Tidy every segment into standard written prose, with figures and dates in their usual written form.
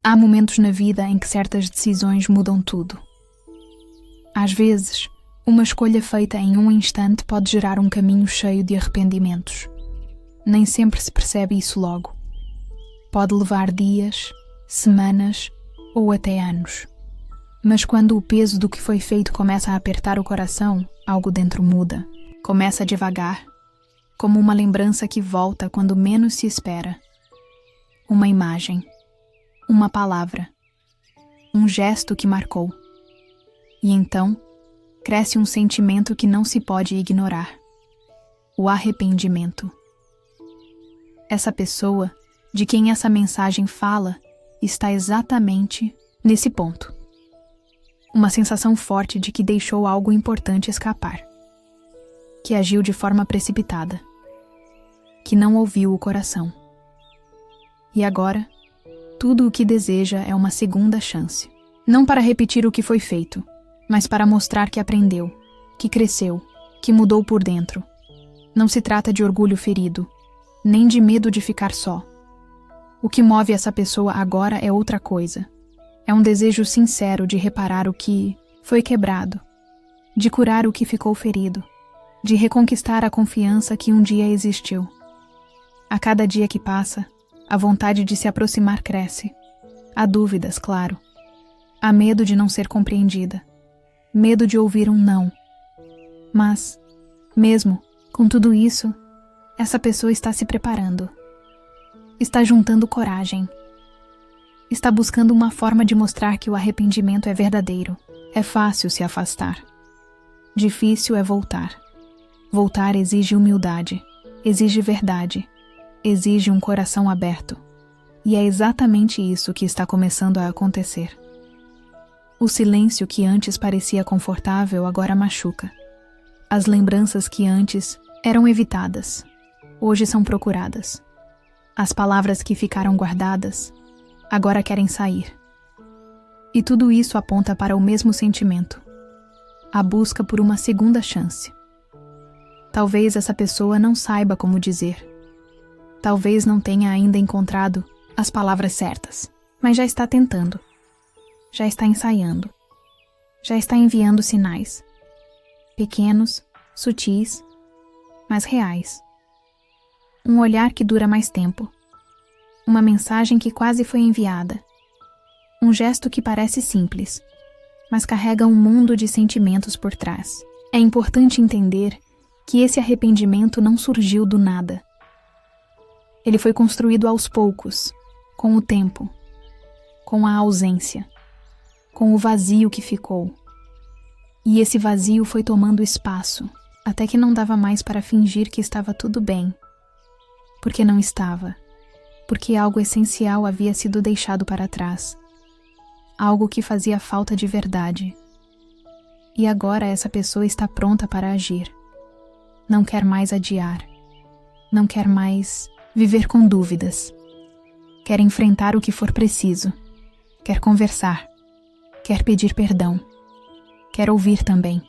Há momentos na vida em que certas decisões mudam tudo. Às vezes, uma escolha feita em um instante pode gerar um caminho cheio de arrependimentos. Nem sempre se percebe isso logo. Pode levar dias, semanas ou até anos. Mas quando o peso do que foi feito começa a apertar o coração, algo dentro muda. Começa devagar, como uma lembrança que volta quando menos se espera. Uma imagem, uma palavra, um gesto que marcou. E então, cresce um sentimento que não se pode ignorar: o arrependimento. Essa pessoa, de quem essa mensagem fala, está exatamente nesse ponto. Uma sensação forte de que deixou algo importante escapar, que agiu de forma precipitada, que não ouviu o coração. E agora, tudo o que deseja é uma segunda chance. Não para repetir o que foi feito, mas para mostrar que aprendeu, que cresceu, que mudou por dentro. Não se trata de orgulho ferido, nem de medo de ficar só. O que move essa pessoa agora é outra coisa. É um desejo sincero de reparar o que foi quebrado, de curar o que ficou ferido, de reconquistar a confiança que um dia existiu. A cada dia que passa, a vontade de se aproximar cresce. Há dúvidas, claro. Há medo de não ser compreendida. Medo de ouvir um não. Mas, mesmo com tudo isso, essa pessoa está se preparando. Está juntando coragem. Está buscando uma forma de mostrar que o arrependimento é verdadeiro. É fácil se afastar. Difícil é voltar. Voltar exige humildade, exige verdade, exige um coração aberto. E é exatamente isso que está começando a acontecer. O silêncio que antes parecia confortável agora machuca. As lembranças que antes eram evitadas, hoje são procuradas. As palavras que ficaram guardadas, agora querem sair. E tudo isso aponta para o mesmo sentimento: a busca por uma segunda chance. Talvez essa pessoa não saiba como dizer. Talvez não tenha ainda encontrado as palavras certas, mas já está tentando. Já está ensaiando. Já está enviando sinais. Pequenos, sutis, mas reais. Um olhar que dura mais tempo. Uma mensagem que quase foi enviada. Um gesto que parece simples, mas carrega um mundo de sentimentos por trás. É importante entender que esse arrependimento não surgiu do nada. Ele foi construído aos poucos, com o tempo, com a ausência, com o vazio que ficou. E esse vazio foi tomando espaço, até que não dava mais para fingir que estava tudo bem. Porque não estava. Porque algo essencial havia sido deixado para trás. Algo que fazia falta de verdade. E agora essa pessoa está pronta para agir. Não quer mais adiar. Não quer mais viver com dúvidas. Quer enfrentar o que for preciso. Quer conversar. Quer pedir perdão. Quer ouvir também.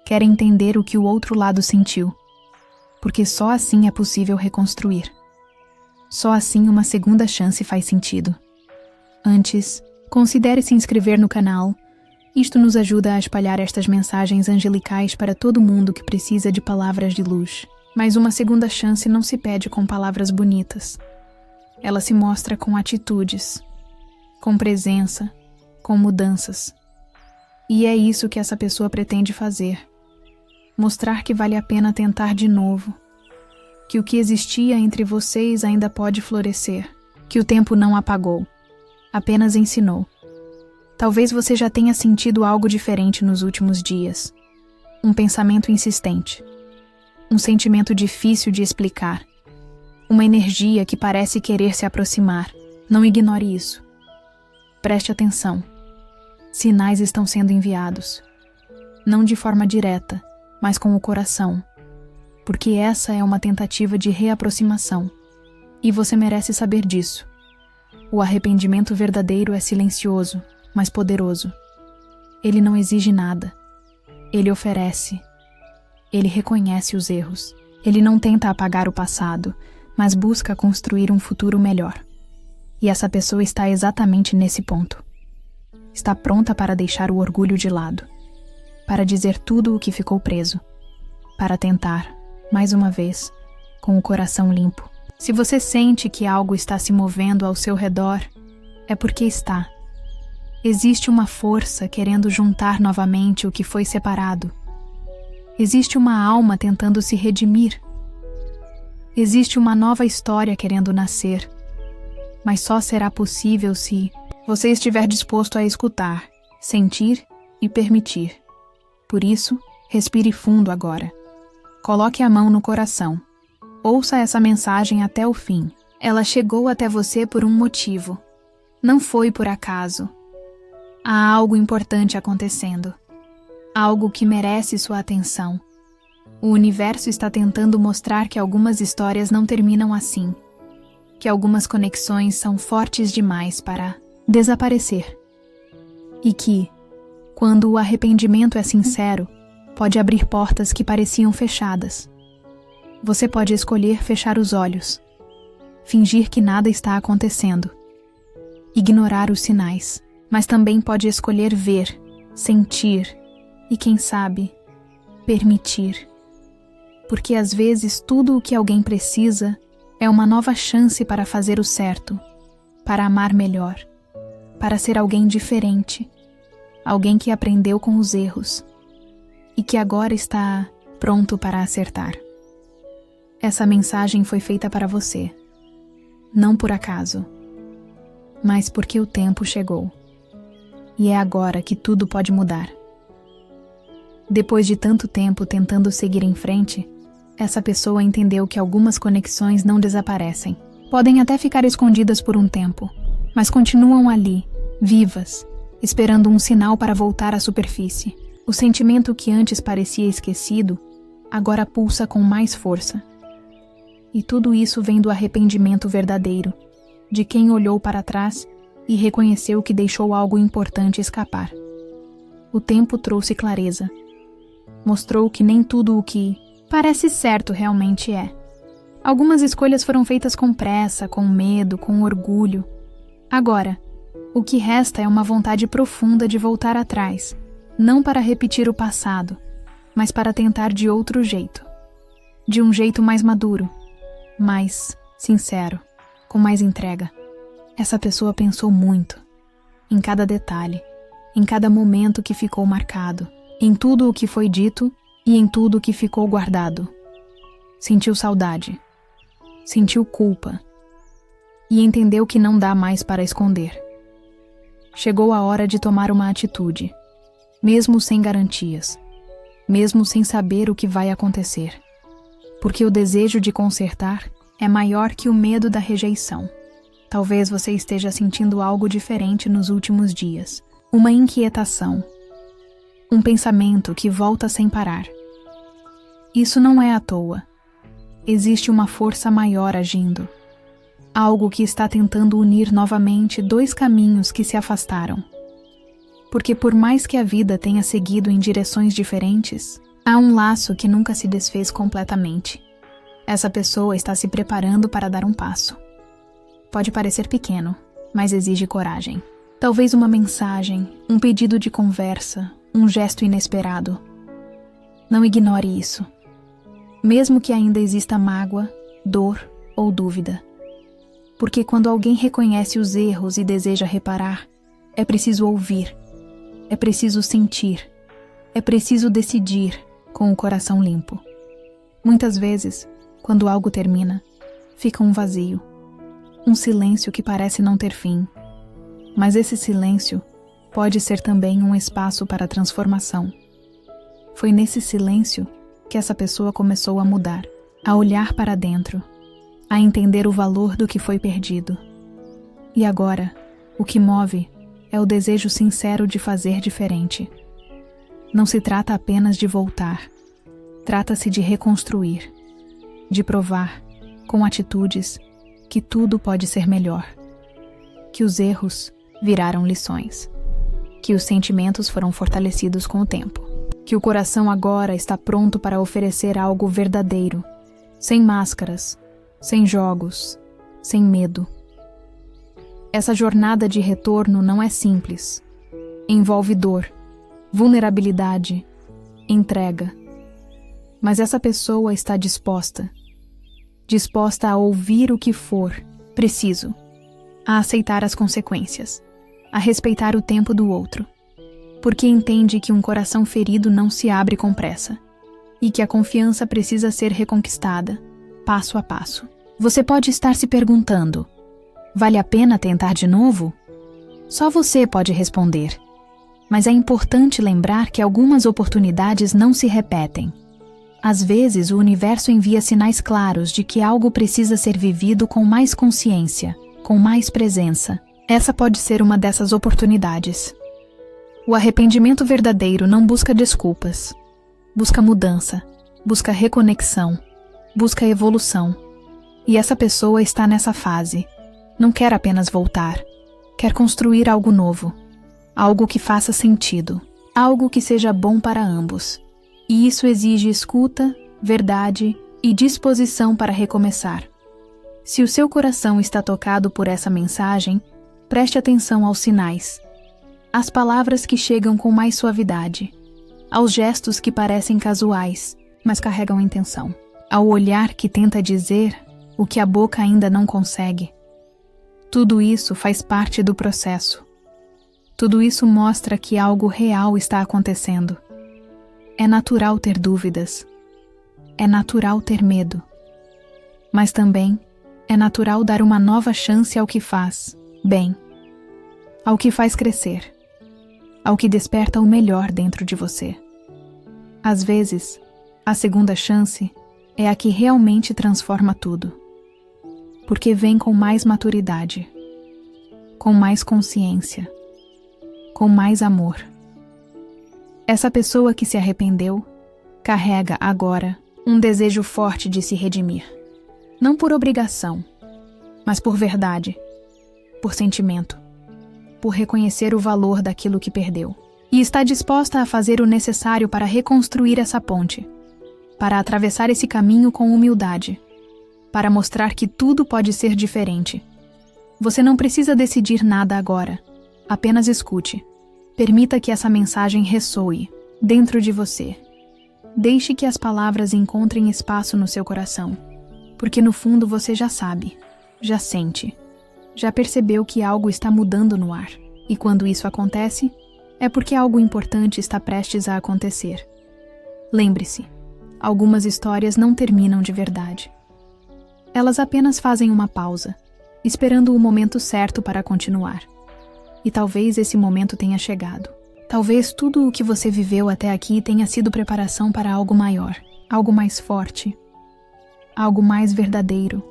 Quer entender o que o outro lado sentiu. Porque só assim é possível reconstruir. Só assim uma segunda chance faz sentido. Antes, considere se inscrever no canal. Isto nos ajuda a espalhar estas mensagens angelicais para todo mundo que precisa de palavras de luz. Mas uma segunda chance não se pede com palavras bonitas. Ela se mostra com atitudes, com presença, com mudanças. E é isso que essa pessoa pretende fazer. Mostrar que vale a pena tentar de novo. Que o que existia entre vocês ainda pode florescer. Que o tempo não apagou. Apenas ensinou. Talvez você já tenha sentido algo diferente nos últimos dias. Um pensamento insistente. Um sentimento difícil de explicar. Uma energia que parece querer se aproximar. Não ignore isso. Preste atenção. Sinais estão sendo enviados. Não de forma direta, mas com o coração. Porque essa é uma tentativa de reaproximação. E você merece saber disso. O arrependimento verdadeiro é silencioso, mas poderoso. Ele não exige nada. Ele oferece. Ele reconhece os erros. Ele não tenta apagar o passado, mas busca construir um futuro melhor. E essa pessoa está exatamente nesse ponto. Está pronta para deixar o orgulho de lado, para dizer tudo o que ficou preso, para tentar, mais uma vez, com o coração limpo. Se você sente que algo está se movendo ao seu redor, é porque está. Existe uma força querendo juntar novamente o que foi separado. Existe uma alma tentando se redimir. Existe uma nova história querendo nascer. Mas só será possível se você estiver disposto a escutar, sentir e permitir. Por isso, respire fundo agora. Coloque a mão no coração. Ouça essa mensagem até o fim. Ela chegou até você por um motivo. Não foi por acaso. Há algo importante acontecendo. Algo que merece sua atenção. O universo está tentando mostrar que algumas histórias não terminam assim. Que algumas conexões são fortes demais para desaparecer. E que, quando o arrependimento é sincero, pode abrir portas que pareciam fechadas. Você pode escolher fechar os olhos, fingir que nada está acontecendo, ignorar os sinais, mas também pode escolher ver, sentir e, quem sabe, permitir. Porque às vezes tudo o que alguém precisa é uma nova chance para fazer o certo, para amar melhor, para ser alguém diferente, alguém que aprendeu com os erros e que agora está pronto para acertar. Essa mensagem foi feita para você, não por acaso, mas porque o tempo chegou. E é agora que tudo pode mudar. Depois de tanto tempo tentando seguir em frente, essa pessoa entendeu que algumas conexões não desaparecem. Podem até ficar escondidas por um tempo, mas continuam ali, vivas, esperando um sinal para voltar à superfície. O sentimento que antes parecia esquecido, agora pulsa com mais força. E tudo isso vem do arrependimento verdadeiro, de quem olhou para trás e reconheceu que deixou algo importante escapar. O tempo trouxe clareza. Mostrou que nem tudo o que parece certo realmente é. Algumas escolhas foram feitas com pressa, com medo, com orgulho. Agora, o que resta é uma vontade profunda de voltar atrás, não para repetir o passado, mas para tentar de outro jeito. De um jeito mais maduro, mais sincero, com mais entrega. Essa pessoa pensou muito, em cada detalhe, em cada momento que ficou marcado, em tudo o que foi dito e em tudo o que ficou guardado. Sentiu saudade, sentiu culpa e entendeu que não dá mais para esconder. Chegou a hora de tomar uma atitude, mesmo sem garantias, mesmo sem saber o que vai acontecer. Porque o desejo de consertar é maior que o medo da rejeição. Talvez você esteja sentindo algo diferente nos últimos dias. Uma inquietação. Um pensamento que volta sem parar. Isso não é à toa. Existe uma força maior agindo. Algo que está tentando unir novamente dois caminhos que se afastaram. Porque por mais que a vida tenha seguido em direções diferentes, há um laço que nunca se desfez completamente. Essa pessoa está se preparando para dar um passo. Pode parecer pequeno, mas exige coragem. Talvez uma mensagem, um pedido de conversa, um gesto inesperado. Não ignore isso. Mesmo que ainda exista mágoa, dor ou dúvida. Porque quando alguém reconhece os erros e deseja reparar, é preciso ouvir, é preciso sentir, é preciso decidir com o coração limpo. Muitas vezes, quando algo termina, fica um vazio, um silêncio que parece não ter fim. Mas esse silêncio pode ser também um espaço para transformação. Foi nesse silêncio que essa pessoa começou a mudar, a olhar para dentro, a entender o valor do que foi perdido. E agora, o que move é o desejo sincero de fazer diferente. Não se trata apenas de voltar. Trata-se de reconstruir, de provar, com atitudes, que tudo pode ser melhor. Que os erros viraram lições. Que os sentimentos foram fortalecidos com o tempo. Que o coração agora está pronto para oferecer algo verdadeiro, sem máscaras, sem jogos, sem medo. Essa jornada de retorno não é simples. Envolve dor, vulnerabilidade, entrega. Mas essa pessoa está disposta a ouvir o que for preciso, a aceitar as consequências, a respeitar o tempo do outro, porque entende que um coração ferido não se abre com pressa e que a confiança precisa ser reconquistada, passo a passo. Você pode estar se perguntando: vale a pena tentar de novo? Só você pode responder. Mas é importante lembrar que algumas oportunidades não se repetem. Às vezes, o universo envia sinais claros de que algo precisa ser vivido com mais consciência, com mais presença. Essa pode ser uma dessas oportunidades. O arrependimento verdadeiro não busca desculpas. Busca mudança, busca reconexão, busca evolução. E essa pessoa está nessa fase. Não quer apenas voltar. Quer construir algo novo. Algo que faça sentido. Algo que seja bom para ambos. E isso exige escuta, verdade e disposição para recomeçar. Se o seu coração está tocado por essa mensagem, preste atenção aos sinais, às palavras que chegam com mais suavidade, aos gestos que parecem casuais, mas carregam intenção, ao olhar que tenta dizer o que a boca ainda não consegue. Tudo isso faz parte do processo. Tudo isso mostra que algo real está acontecendo. É natural ter dúvidas. É natural ter medo. Mas também é natural dar uma nova chance ao que faz bem, ao que faz crescer, ao que desperta o melhor dentro de você. Às vezes, a segunda chance é a que realmente transforma tudo, porque vem com mais maturidade, com mais consciência, com mais amor. Essa pessoa que se arrependeu carrega agora um desejo forte de se redimir. Não por obrigação, mas por verdade, por sentimento, por reconhecer o valor daquilo que perdeu. E está disposta a fazer o necessário para reconstruir essa ponte, para atravessar esse caminho com humildade, para mostrar que tudo pode ser diferente. Você não precisa decidir nada agora, apenas escute. Permita que essa mensagem ressoe dentro de você. Deixe que as palavras encontrem espaço no seu coração, porque no fundo você já sabe, já sente, já percebeu que algo está mudando no ar. E quando isso acontece, é porque algo importante está prestes a acontecer. Lembre-se, algumas histórias não terminam de verdade. Elas apenas fazem uma pausa, esperando o momento certo para continuar. E talvez esse momento tenha chegado. Talvez tudo o que você viveu até aqui tenha sido preparação para algo maior, algo mais forte, algo mais verdadeiro.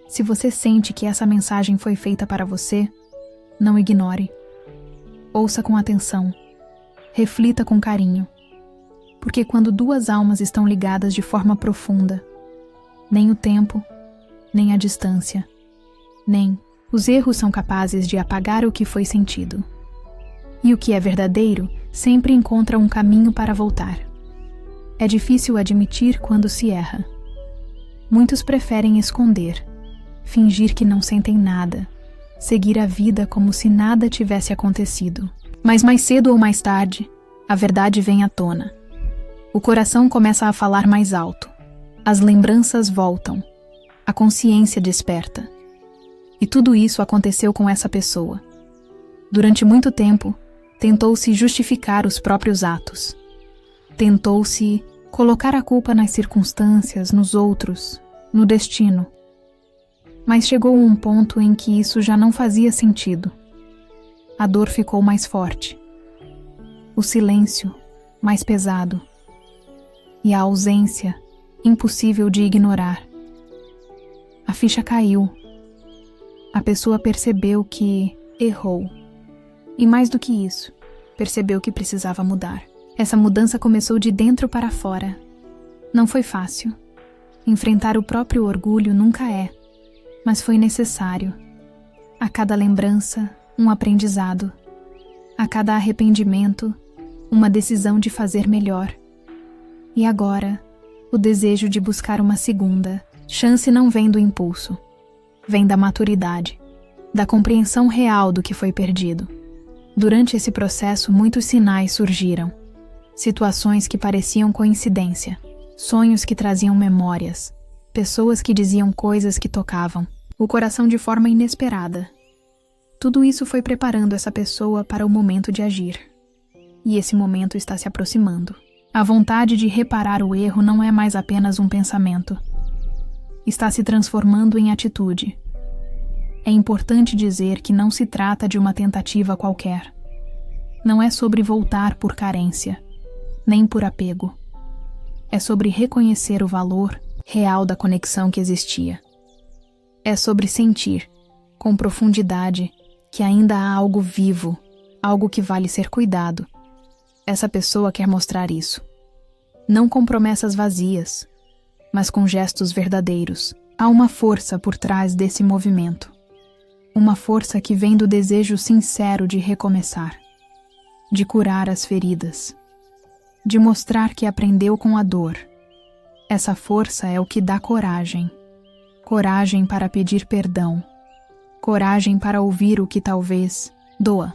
Se você sente que essa mensagem foi feita para você, não ignore. Ouça com atenção. Reflita com carinho. Porque quando duas almas estão ligadas de forma profunda, nem o tempo, nem a distância, nem os erros são capazes de apagar o que foi sentido. E o que é verdadeiro sempre encontra um caminho para voltar. É difícil admitir quando se erra. Muitos preferem esconder, fingir que não sentem nada, seguir a vida como se nada tivesse acontecido. Mas mais cedo ou mais tarde, a verdade vem à tona. O coração começa a falar mais alto. As lembranças voltam. A consciência desperta. E tudo isso aconteceu com essa pessoa. Durante muito tempo, tentou-se justificar os próprios atos. Tentou-se colocar a culpa nas circunstâncias, nos outros, no destino. Mas chegou um ponto em que isso já não fazia sentido. A dor ficou mais forte. O silêncio, mais pesado. E a ausência, impossível de ignorar. A ficha caiu. A pessoa percebeu que errou. E mais do que isso, percebeu que precisava mudar. Essa mudança começou de dentro para fora. Não foi fácil. Enfrentar o próprio orgulho nunca é, mas foi necessário. A cada lembrança, um aprendizado. A cada arrependimento, uma decisão de fazer melhor. E agora, o desejo de buscar uma segunda chance não vem do impulso. Vem da maturidade. da compreensão real do que foi perdido. Durante esse processo, muitos sinais surgiram. Situações que pareciam coincidência, sonhos que traziam memórias, pessoas que diziam coisas que tocavam o coração de forma inesperada. Tudo isso foi preparando essa pessoa para o momento de agir. E esse momento está se aproximando. A vontade de reparar o erro não é mais apenas um pensamento. Está se transformando em atitude. É importante dizer que não se trata de uma tentativa qualquer. Não é sobre voltar por carência, nem por apego. É sobre reconhecer o valor real da conexão que existia. É sobre sentir, com profundidade, que ainda há algo vivo, algo que vale ser cuidado. Essa pessoa quer mostrar isso. Não com promessas vazias, mas com gestos verdadeiros. Há uma força por trás desse movimento. Uma força que vem do desejo sincero de recomeçar, de curar as feridas, de mostrar que aprendeu com a dor. Essa força é o que dá coragem. Coragem para pedir perdão. Coragem para ouvir o que talvez doa.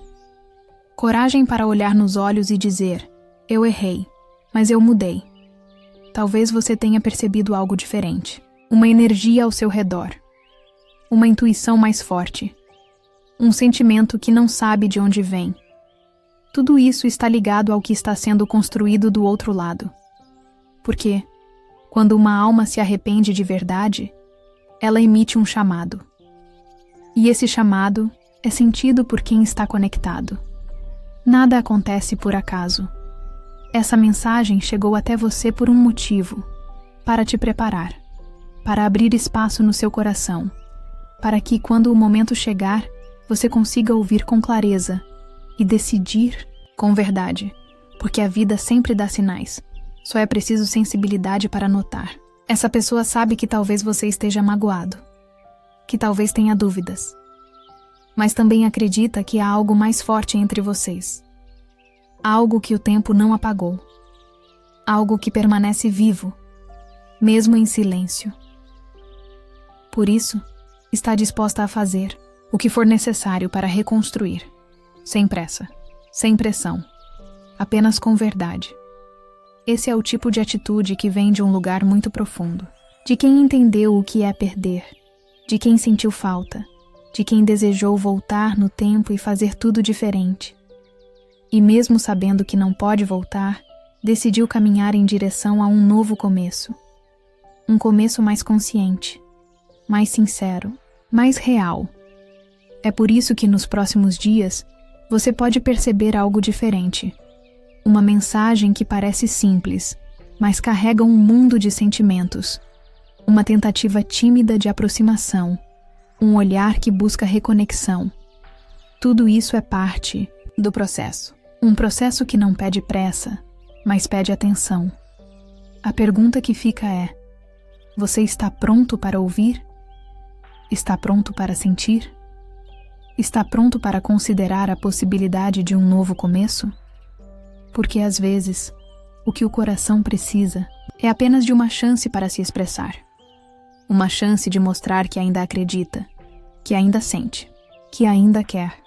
Coragem para olhar nos olhos e dizer: eu errei, mas eu mudei. Talvez você tenha percebido algo diferente. Uma energia ao seu redor. Uma intuição mais forte. Um sentimento que não sabe de onde vem. Tudo isso está ligado ao que está sendo construído do outro lado. Porque, quando uma alma se arrepende de verdade, ela emite um chamado. E esse chamado é sentido por quem está conectado. Nada acontece por acaso. Essa mensagem chegou até você por um motivo, para te preparar, para abrir espaço no seu coração, para que, quando o momento chegar, você consiga ouvir com clareza e decidir com verdade, porque a vida sempre dá sinais. Só é preciso sensibilidade para notar. Essa pessoa sabe que talvez você esteja magoado, que talvez tenha dúvidas, mas também acredita que há algo mais forte entre vocês. Algo que o tempo não apagou. Algo que permanece vivo, mesmo em silêncio. Por isso, está disposta a fazer o que for necessário para reconstruir, sem pressa, sem pressão, apenas com verdade. Esse é o tipo de atitude que vem de um lugar muito profundo, de quem entendeu o que é perder, de quem sentiu falta, de quem desejou voltar no tempo e fazer tudo diferente. E mesmo sabendo que não pode voltar, decidiu caminhar em direção a um novo começo. Um começo mais consciente, mais sincero, mais real. É por isso que nos próximos dias você pode perceber algo diferente. Uma mensagem que parece simples, mas carrega um mundo de sentimentos. Uma tentativa tímida de aproximação. Um olhar que busca reconexão. Tudo isso é parte do processo. Um processo que não pede pressa, mas pede atenção. A pergunta que fica é: você está pronto para ouvir? Está pronto para sentir? Está pronto para considerar a possibilidade de um novo começo? Porque às vezes, o que o coração precisa é apenas de uma chance para se expressar. Uma chance de mostrar que ainda acredita, que ainda sente, que ainda quer.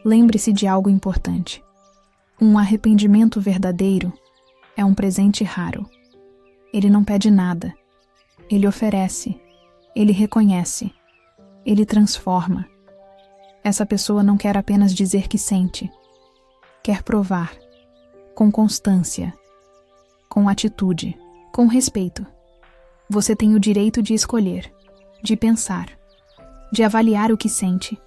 Lembre-se de algo importante. Um arrependimento verdadeiro é um presente raro. Ele não pede nada. Ele oferece. Ele reconhece. Ele transforma. Essa pessoa não quer apenas dizer que sente. Quer provar. Com constância. Com atitude. Com respeito. Você tem o direito de escolher. De pensar. De avaliar o que sente.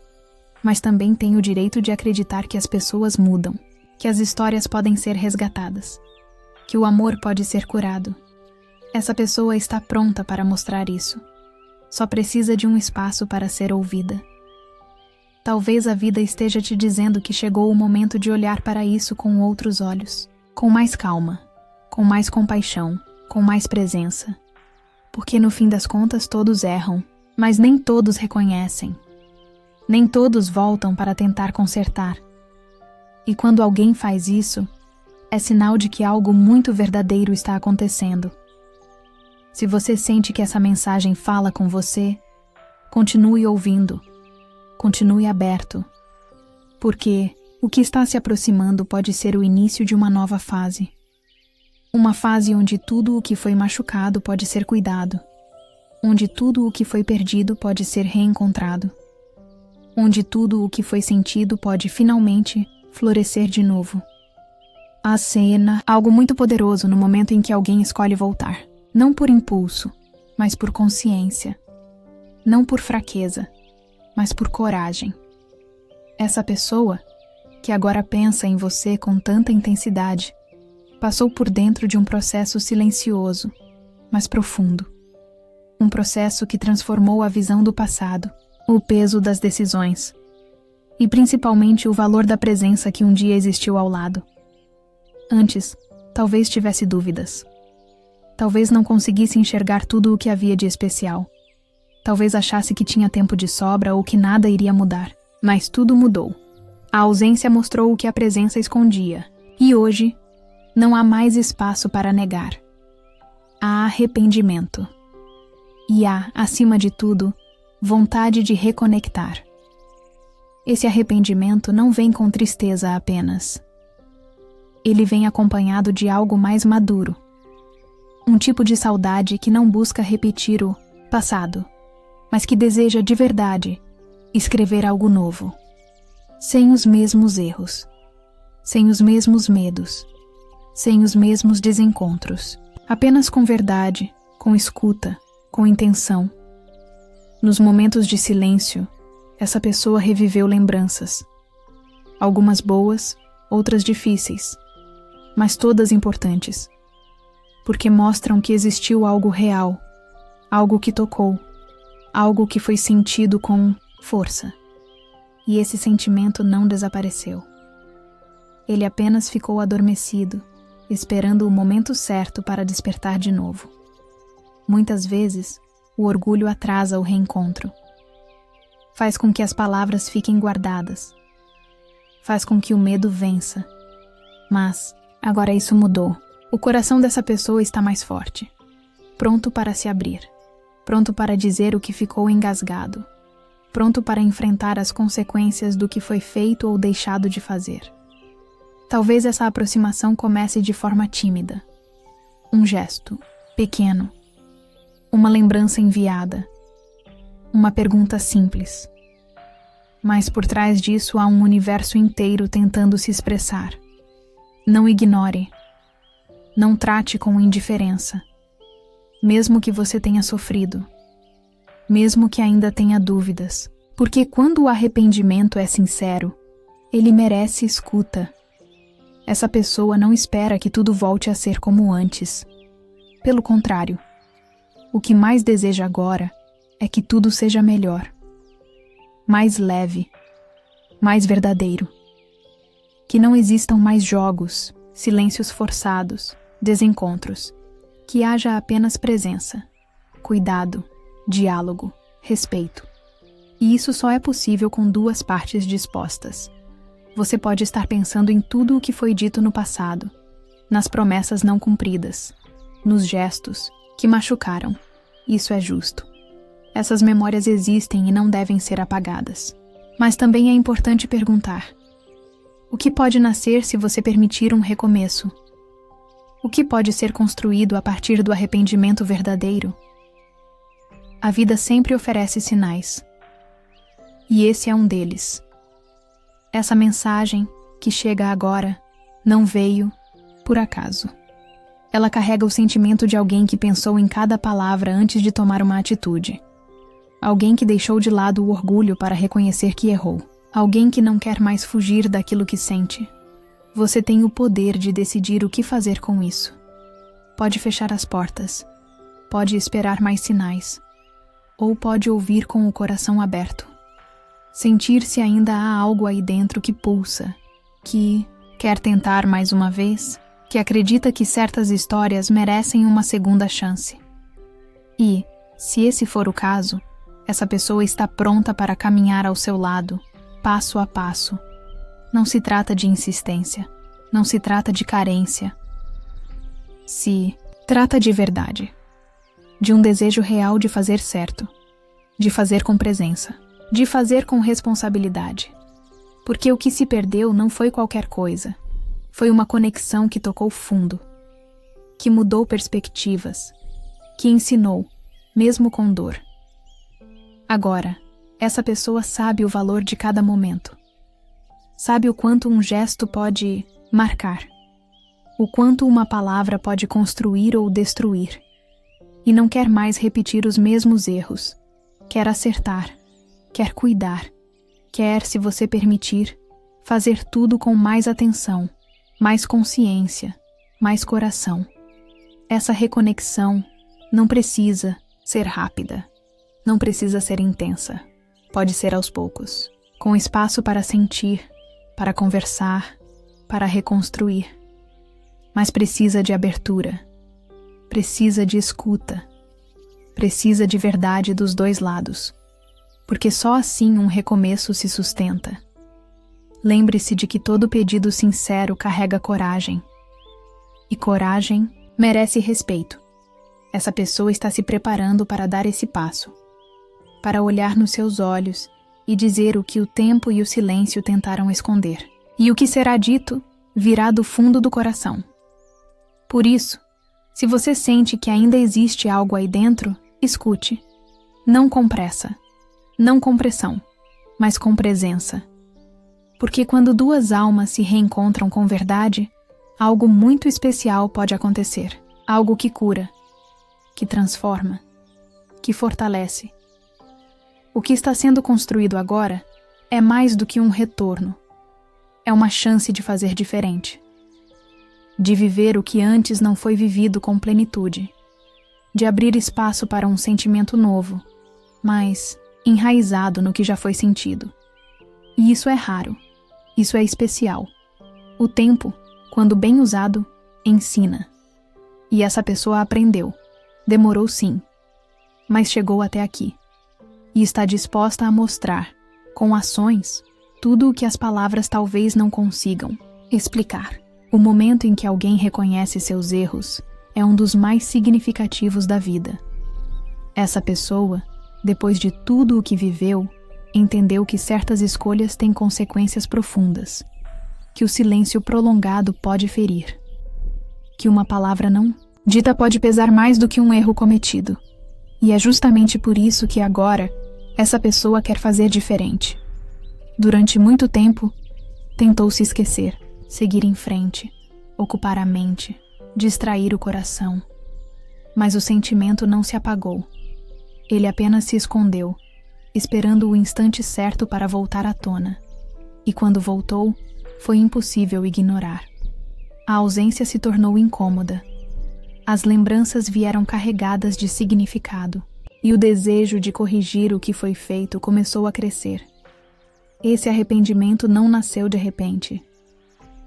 Mas também tem o direito de acreditar que as pessoas mudam. Que as histórias podem ser resgatadas. Que o amor pode ser curado. Essa pessoa está pronta para mostrar isso. Só precisa de um espaço para ser ouvida. Talvez a vida esteja te dizendo que chegou o momento de olhar para isso com outros olhos. Com mais calma. Com mais compaixão. Com mais presença. Porque no fim das contas todos erram, mas nem todos reconhecem. Nem todos voltam para tentar consertar. E quando alguém faz isso, é sinal de que algo muito verdadeiro está acontecendo. Se você sente que essa mensagem fala com você, continue ouvindo. Continue aberto, porque o que está se aproximando pode ser o início de uma nova fase. Uma fase onde tudo o que foi machucado pode ser cuidado, onde tudo o que foi perdido pode ser reencontrado, onde tudo o que foi sentido pode finalmente florescer de novo. A cena, algo muito poderoso no momento em que alguém escolhe voltar, não por impulso, mas por consciência, não por fraqueza, mas por coragem. Essa pessoa, que agora pensa em você com tanta intensidade, passou por dentro de um processo silencioso, mas profundo. Um processo que transformou a visão do passado, o peso das decisões e principalmente o valor da presença que um dia existiu ao lado. Antes, talvez tivesse dúvidas. Talvez não conseguisse enxergar tudo o que havia de especial. Talvez achasse que tinha tempo de sobra ou que nada iria mudar. Mas tudo mudou. A ausência mostrou o que a presença escondia. E hoje, não há mais espaço para negar. Há arrependimento. E há, acima de tudo, vontade de reconectar. Esse arrependimento não vem com tristeza apenas. Ele vem acompanhado de algo mais maduro. Um tipo de saudade que não busca repetir o passado, mas que deseja de verdade escrever algo novo. Sem os mesmos erros, sem os mesmos medos, sem os mesmos desencontros. Apenas com verdade, com escuta, com intenção. Nos momentos de silêncio, essa pessoa reviveu lembranças. Algumas boas, outras difíceis, mas todas importantes. Porque mostram que existiu algo real, algo que tocou, algo que foi sentido com força. E esse sentimento não desapareceu. Ele apenas ficou adormecido, esperando o momento certo para despertar de novo. Muitas vezes, o orgulho atrasa o reencontro. Faz com que as palavras fiquem guardadas. Faz com que o medo vença. Mas, agora isso mudou. O coração dessa pessoa está mais forte. Pronto para se abrir. Pronto para dizer o que ficou engasgado. Pronto para enfrentar as consequências do que foi feito ou deixado de fazer. Talvez essa aproximação comece de forma tímida. Um gesto, pequeno. Uma lembrança enviada. Uma pergunta simples. Mas por trás disso há um universo inteiro tentando se expressar. Não ignore. Não trate com indiferença. Mesmo que você tenha sofrido. Mesmo que ainda tenha dúvidas. Porque quando o arrependimento é sincero, ele merece escuta. Essa pessoa não espera que tudo volte a ser como antes. Pelo contrário, o que mais deseja agora é que tudo seja melhor. Mais leve. Mais verdadeiro. Que não existam mais jogos, silêncios forçados, desencontros. Que haja apenas presença, cuidado, diálogo, respeito. E isso só é possível com duas partes dispostas. Você pode estar pensando em tudo o que foi dito no passado, nas promessas não cumpridas, nos gestos que machucaram. Isso é justo. Essas memórias existem e não devem ser apagadas. Mas também é importante perguntar: o que pode nascer se você permitir um recomeço? O que pode ser construído a partir do arrependimento verdadeiro? A vida sempre oferece sinais. E esse é um deles. Essa mensagem, que chega agora, não veio por acaso. Ela carrega o sentimento de alguém que pensou em cada palavra antes de tomar uma atitude. Alguém que deixou de lado o orgulho para reconhecer que errou. Alguém que não quer mais fugir daquilo que sente. Você tem o poder de decidir o que fazer com isso. Pode fechar as portas. Pode esperar mais sinais. Ou pode ouvir com o coração aberto. Sentir se ainda há algo aí dentro que pulsa, que quer tentar mais uma vez, que acredita que certas histórias merecem uma segunda chance. E, se esse for o caso, essa pessoa está pronta para caminhar ao seu lado, passo a passo. Não se trata de insistência, não se trata de carência. Se trata de verdade, de um desejo real de fazer certo, de fazer com presença. de fazer com responsabilidade. Porque o que se perdeu não foi qualquer coisa. Foi uma conexão que tocou fundo, que mudou perspectivas, que ensinou, mesmo com dor. Agora, essa pessoa sabe o valor de cada momento. Sabe o quanto um gesto pode marcar, o quanto uma palavra pode construir ou destruir. E não quer mais repetir os mesmos erros. Quer acertar, quer cuidar, quer, se você permitir, fazer tudo com mais atenção, mais consciência, mais coração. Essa reconexão não precisa ser rápida, não precisa ser intensa. Pode ser aos poucos, com espaço para sentir, para conversar, para reconstruir. Mas precisa de abertura, precisa de escuta, precisa de verdade dos dois lados, porque só assim um recomeço se sustenta. Lembre-se de que todo pedido sincero carrega coragem. E coragem merece respeito. Essa pessoa está se preparando para dar esse passo, para olhar nos seus olhos e dizer o que o tempo e o silêncio tentaram esconder. E o que será dito virá do fundo do coração. Por isso, se você sente que ainda existe algo aí dentro, escute. Não com pressa, não com pressão, mas com presença. Porque quando duas almas se reencontram com verdade, algo muito especial pode acontecer. Algo que cura, que transforma, que fortalece. O que está sendo construído agora é mais do que um retorno. É uma chance de fazer diferente. De viver o que antes não foi vivido com plenitude. De abrir espaço para um sentimento novo, mas enraizado no que já foi sentido. E isso é raro. Isso é especial. O tempo, quando bem usado, ensina. E essa pessoa aprendeu. Demorou sim, mas chegou até aqui. E está disposta a mostrar, com ações, tudo o que as palavras talvez não consigam explicar. O momento em que alguém reconhece seus erros é um dos mais significativos da vida. Essa pessoa, depois de tudo o que viveu, entendeu que certas escolhas têm consequências profundas, que o silêncio prolongado pode ferir, que uma palavra não dita pode pesar mais do que um erro cometido. E é justamente por isso que agora essa pessoa quer fazer diferente. Durante muito tempo, tentou se esquecer, seguir em frente, ocupar a mente, distrair o coração. Mas o sentimento não se apagou. Ele apenas se escondeu, esperando o instante certo para voltar à tona. E quando voltou, foi impossível ignorar. A ausência se tornou incômoda. As lembranças vieram carregadas de significado, e o desejo de corrigir o que foi feito começou a crescer. Esse arrependimento não nasceu de repente.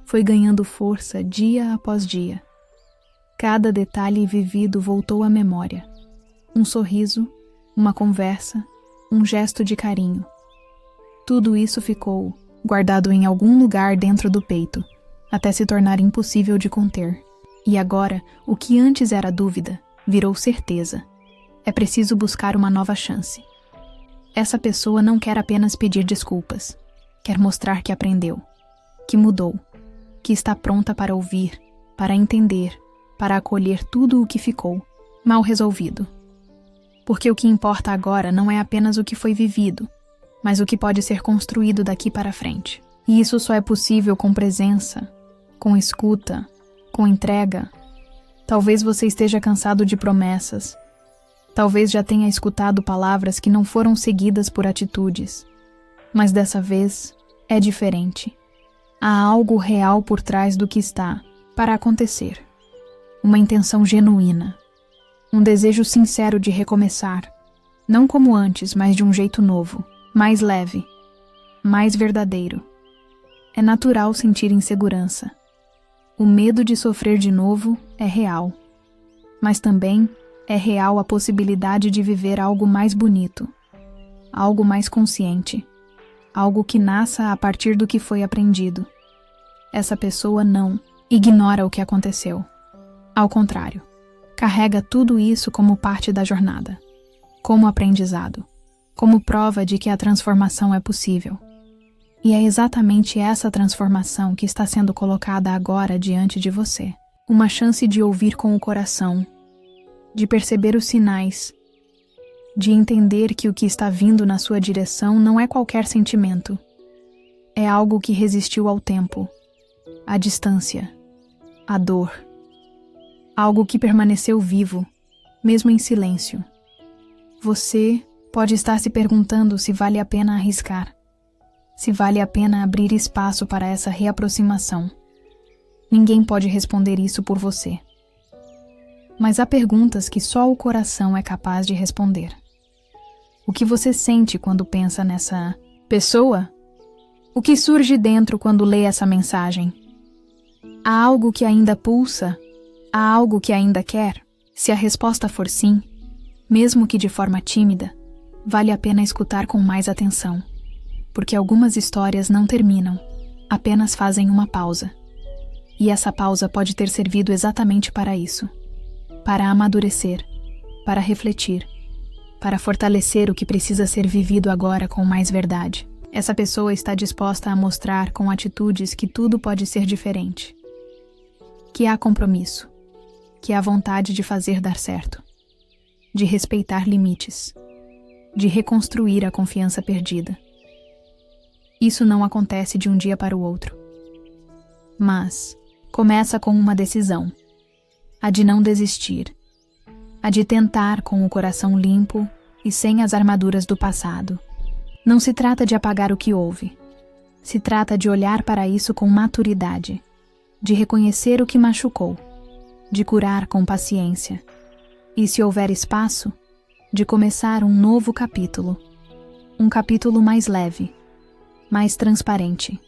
Foi ganhando força dia após dia. Cada detalhe vivido voltou à memória. Um sorriso, uma conversa, um gesto de carinho. Tudo isso ficou guardado em algum lugar dentro do peito, até se tornar impossível de conter. E agora, o que antes era dúvida, virou certeza. É preciso buscar uma nova chance. Essa pessoa não quer apenas pedir desculpas. Quer mostrar que aprendeu, que mudou, que está pronta para ouvir, para entender, para acolher tudo o que ficou mal resolvido. Porque o que importa agora não é apenas o que foi vivido, mas o que pode ser construído daqui para frente. E isso só é possível com presença, com escuta, com entrega. Talvez você esteja cansado de promessas. Talvez já tenha escutado palavras que não foram seguidas por atitudes. Mas dessa vez é diferente. Há algo real por trás do que está para acontecer. Uma intenção genuína. Um desejo sincero de recomeçar. Não como antes, mas de um jeito novo. Mais leve. Mais verdadeiro. É natural sentir insegurança. O medo de sofrer de novo é real. Mas também é real a possibilidade de viver algo mais bonito. Algo mais consciente. Algo que nasça a partir do que foi aprendido. Essa pessoa não ignora o que aconteceu. Ao contrário, carrega tudo isso como parte da jornada, como aprendizado. como prova de que a transformação é possível. E é exatamente essa transformação que está sendo colocada agora diante de você. Uma chance de ouvir com o coração, de perceber os sinais, de entender que o que está vindo na sua direção não é qualquer sentimento. É algo que resistiu ao tempo, à distância, à dor. Algo que permaneceu vivo, mesmo em silêncio. Você pode estar se perguntando se vale a pena arriscar, se vale a pena abrir espaço para essa reaproximação. Ninguém pode responder isso por você. Mas há perguntas que só o coração é capaz de responder. O que você sente quando pensa nessa pessoa? O que surge dentro quando lê essa mensagem? Há algo que ainda pulsa? Há algo que ainda quer? Se a resposta for sim, mesmo que de forma tímida, vale a pena escutar com mais atenção, porque algumas histórias não terminam, apenas fazem uma pausa. E essa pausa pode ter servido exatamente para isso, para amadurecer, para refletir, para fortalecer o que precisa ser vivido agora com mais verdade. Essa pessoa está disposta a mostrar com atitudes que tudo pode ser diferente, que há compromisso, que há vontade de fazer dar certo, de respeitar limites, de reconstruir a confiança perdida. Isso não acontece de um dia para o outro, mas começa com uma decisão, a de não desistir, a de tentar com o coração limpo e sem as armaduras do passado. Não se trata de apagar o que houve, se trata de olhar para isso com maturidade, de reconhecer o que machucou, de curar com paciência, e se houver espaço, de começar um novo capítulo, um capítulo mais leve, mais transparente,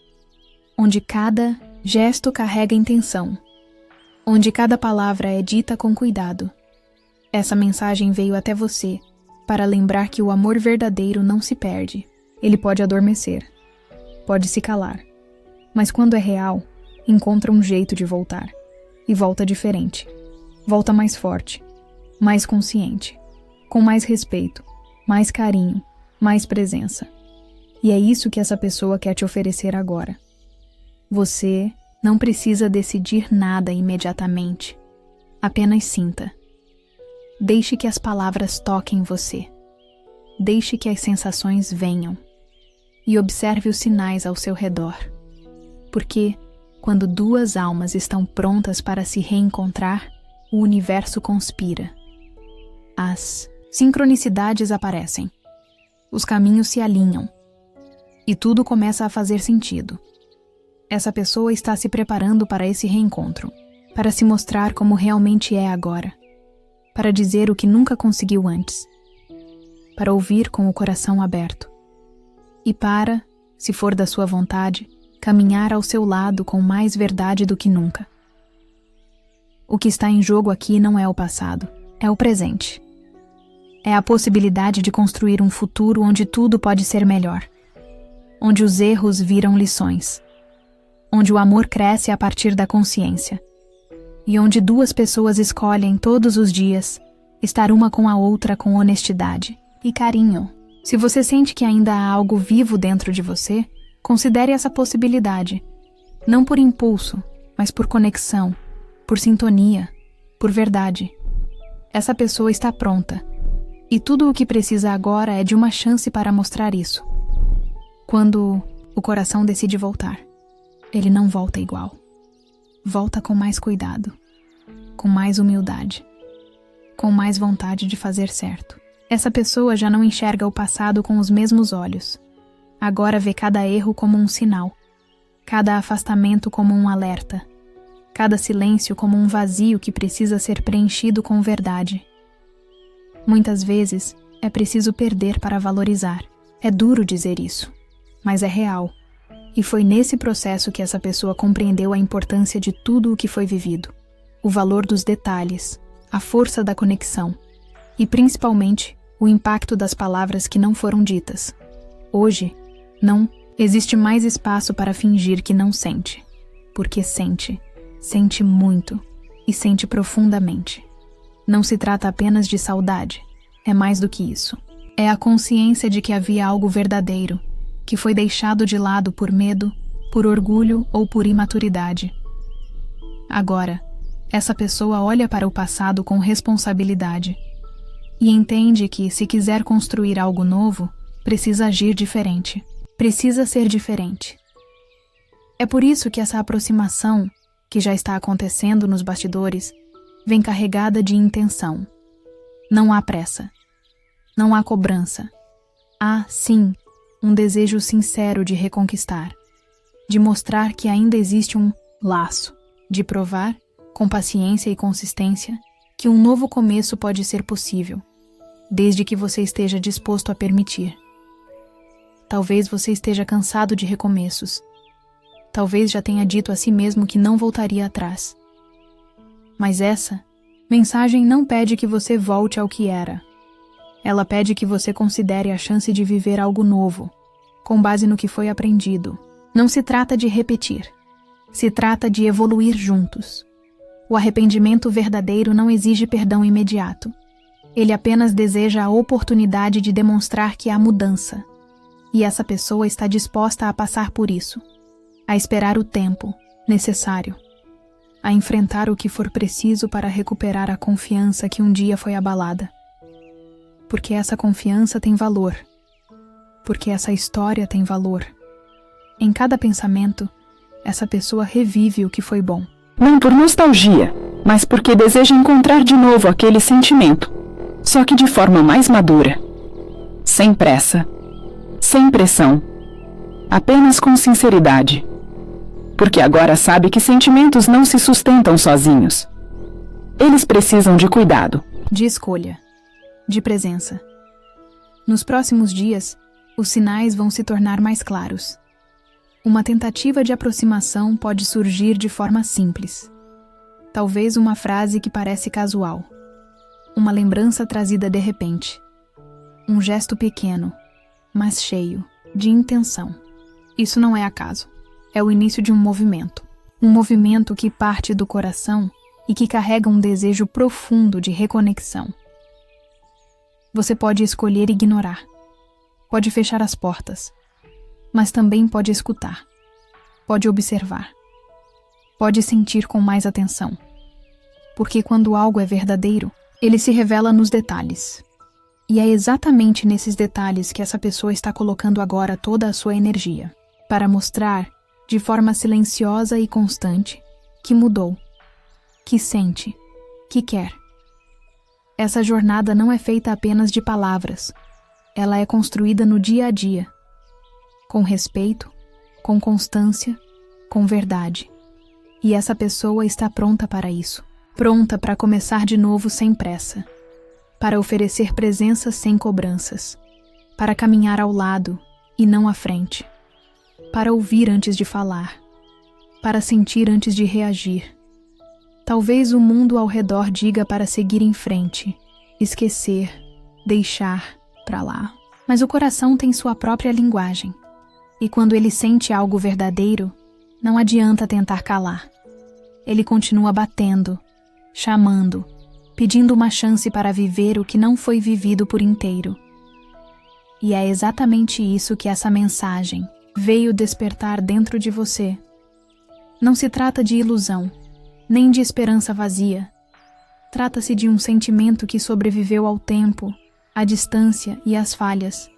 onde cada gesto carrega intenção, onde cada palavra é dita com cuidado. Essa mensagem veio até você para lembrar que o amor verdadeiro não se perde. Ele pode adormecer, pode se calar, mas quando é real, encontra um jeito de voltar. E volta diferente. Volta mais forte, mais consciente, com mais respeito, mais carinho, mais presença. E é isso que essa pessoa quer te oferecer agora. Você não precisa decidir nada imediatamente. Apenas sinta. Deixe que as palavras toquem você. Deixe que as sensações venham. E observe os sinais ao seu redor. Porque, quando duas almas estão prontas para se reencontrar, o universo conspira. As sincronicidades aparecem. Os caminhos se alinham. E tudo começa a fazer sentido. Essa pessoa está se preparando para esse reencontro, para se mostrar como realmente é agora, para dizer o que nunca conseguiu antes, para ouvir com o coração aberto e para, se for da sua vontade, caminhar ao seu lado com mais verdade do que nunca. O que está em jogo aqui não é o passado, é o presente. É a possibilidade de construir um futuro onde tudo pode ser melhor, onde os erros viram lições, onde o amor cresce a partir da consciência, e onde duas pessoas escolhem todos os dias estar uma com a outra com honestidade e carinho. Se você sente que ainda há algo vivo dentro de você, considere essa possibilidade, não por impulso, mas por conexão, por sintonia, por verdade. Essa pessoa está pronta, e tudo o que precisa agora é de uma chance para mostrar isso. Quando o coração decide voltar, ele não volta igual. Volta com mais cuidado, com mais humildade, com mais vontade de fazer certo. Essa pessoa já não enxerga o passado com os mesmos olhos. Agora vê cada erro como um sinal, cada afastamento como um alerta, cada silêncio como um vazio que precisa ser preenchido com verdade. Muitas vezes, é preciso perder para valorizar. É duro dizer isso, mas é real. E foi nesse processo que essa pessoa compreendeu a importância de tudo o que foi vivido, o valor dos detalhes, a força da conexão e, principalmente, o impacto das palavras que não foram ditas. Hoje, não existe mais espaço para fingir que não sente, porque sente muito e sente profundamente. Não se trata apenas de saudade, é mais do que isso. É a consciência de que havia algo verdadeiro, que foi deixado de lado por medo, por orgulho ou por imaturidade. Agora, essa pessoa olha para o passado com responsabilidade e entende que, se quiser construir algo novo, precisa agir diferente. Precisa ser diferente. É por isso que essa aproximação, que já está acontecendo nos bastidores, vem carregada de intenção. Não há pressa. Não há cobrança. Há, sim, um desejo sincero de reconquistar, de mostrar que ainda existe um laço, de provar, com paciência e consistência, que um novo começo pode ser possível, desde que você esteja disposto a permitir. Talvez você esteja cansado de recomeços. Talvez já tenha dito a si mesmo que não voltaria atrás. Mas essa mensagem não pede que você volte ao que era. Ela pede que você considere a chance de viver algo novo, com base no que foi aprendido. Não se trata de repetir. Se trata de evoluir juntos. O arrependimento verdadeiro não exige perdão imediato. Ele apenas deseja a oportunidade de demonstrar que há mudança. E essa pessoa está disposta a passar por isso, a esperar o tempo necessário, a enfrentar o que for preciso para recuperar a confiança que um dia foi abalada. Porque essa confiança tem valor. Porque essa história tem valor. Em cada pensamento, essa pessoa revive o que foi bom. Não por nostalgia, mas porque deseja encontrar de novo aquele sentimento, só que de forma mais madura. Sem pressa. Sem pressão. Apenas com sinceridade. Porque agora sabe que sentimentos não se sustentam sozinhos. Eles precisam de cuidado. De escolha. De presença. Nos próximos dias, os sinais vão se tornar mais claros. Uma tentativa de aproximação pode surgir de forma simples. Talvez uma frase que parece casual. Uma lembrança trazida de repente. Um gesto pequeno, mas cheio de intenção. Isso não é acaso. É o início de um movimento. Um movimento que parte do coração e que carrega um desejo profundo de reconexão. Você pode escolher ignorar. Pode fechar as portas. Mas também pode escutar. Pode observar. Pode sentir com mais atenção. Porque quando algo é verdadeiro, ele se revela nos detalhes. E é exatamente nesses detalhes que essa pessoa está colocando agora toda a sua energia, para mostrar, de forma silenciosa e constante, que mudou, que sente, que quer. Essa jornada não é feita apenas de palavras. Ela é construída no dia a dia, com respeito, com constância, com verdade. E essa pessoa está pronta para isso. Pronta para começar de novo sem pressa. Para oferecer presença sem cobranças. Para caminhar ao lado e não à frente. Para ouvir antes de falar. Para sentir antes de reagir. Talvez o mundo ao redor diga para seguir em frente, esquecer, deixar para lá. Mas o coração tem sua própria linguagem. E quando ele sente algo verdadeiro, não adianta tentar calar. Ele continua batendo, chamando, pedindo uma chance para viver o que não foi vivido por inteiro. E é exatamente isso que essa mensagem veio despertar dentro de você. Não se trata de ilusão, nem de esperança vazia. Trata-se de um sentimento que sobreviveu ao tempo, à distância e às falhas,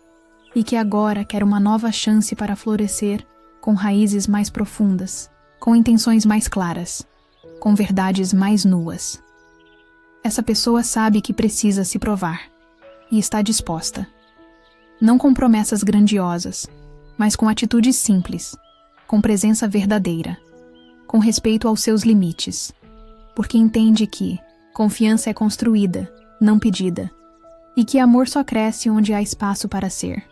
e que agora quer uma nova chance para florescer com raízes mais profundas, com intenções mais claras, com verdades mais nuas. Essa pessoa sabe que precisa se provar, e está disposta. Não com promessas grandiosas, mas com atitudes simples, com presença verdadeira, com respeito aos seus limites, porque entende que confiança é construída, não pedida, e que amor só cresce onde há espaço para ser.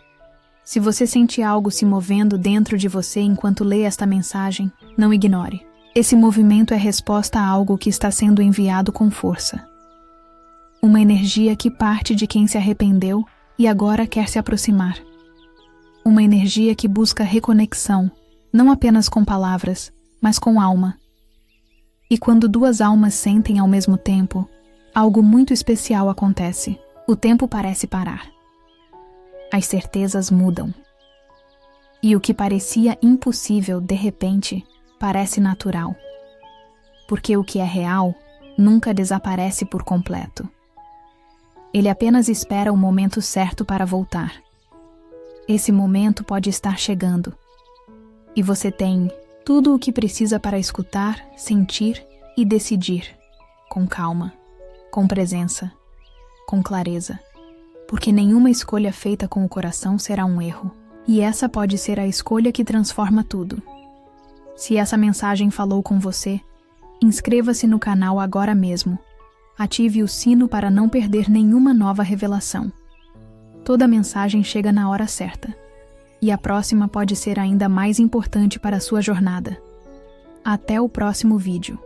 Se você sente algo se movendo dentro de você enquanto lê esta mensagem, não ignore. Esse movimento é resposta a algo que está sendo enviado com força. Uma energia que parte de quem se arrependeu e agora quer se aproximar. Uma energia que busca reconexão, não apenas com palavras, mas com alma. E quando duas almas sentem ao mesmo tempo, algo muito especial acontece. O tempo parece parar. As certezas mudam. E o que parecia impossível, de repente, parece natural. Porque o que é real nunca desaparece por completo. Ele apenas espera o momento certo para voltar. Esse momento pode estar chegando. E você tem tudo o que precisa para escutar, sentir e decidir. Com calma, com presença, com clareza. Porque nenhuma escolha feita com o coração será um erro. E essa pode ser a escolha que transforma tudo. Se essa mensagem falou com você, inscreva-se no canal agora mesmo. Ative o sino para não perder nenhuma nova revelação. Toda mensagem chega na hora certa. E a próxima pode ser ainda mais importante para a sua jornada. Até o próximo vídeo.